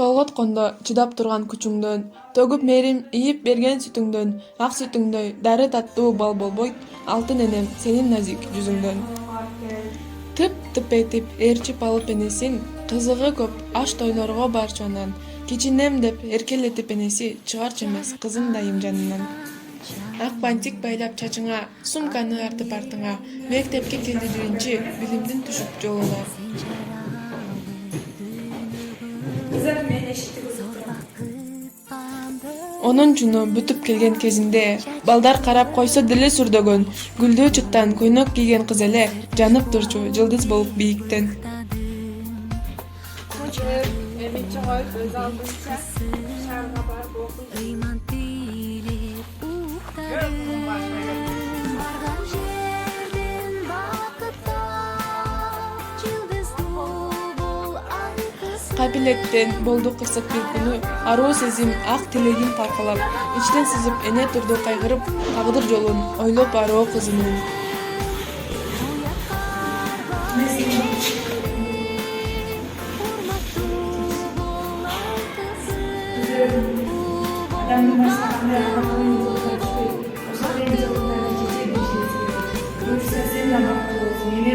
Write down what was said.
толготкондо чыдап турган күчүңдөн, төгүп мээрим ийип берген сүтүңдөн, ак сүтүңдөй дары таттуу бал болбойт, алтын энем сенин назик жүзүңдөн. Тып этип ээрчип алып энесин, кызыгы көп аш тойлорго барчу анан, кичинем деп эркелетип энеси, чыгарчу эмес кызын дайым жанынан. Ак бантик байлап чачыңа, сумканы артып артыңа, мектепке келди биринчи, билимдин түшүп жолуна. Онунчуну бүтүп келген кезинде, балдар карап койсо деле сүрдөгөн, гүлдүү чыттан көйнөк кийген кыз эле, жанып турчу жылдыз болуп бийиктен. Капелектен болду кырсык бир күнү, аруу сезим ак тилегин талкалап, ичтен сызып эне турду кайгырып, тагдыр жолун ойлоп ароо кызынын. Sen de bak, yine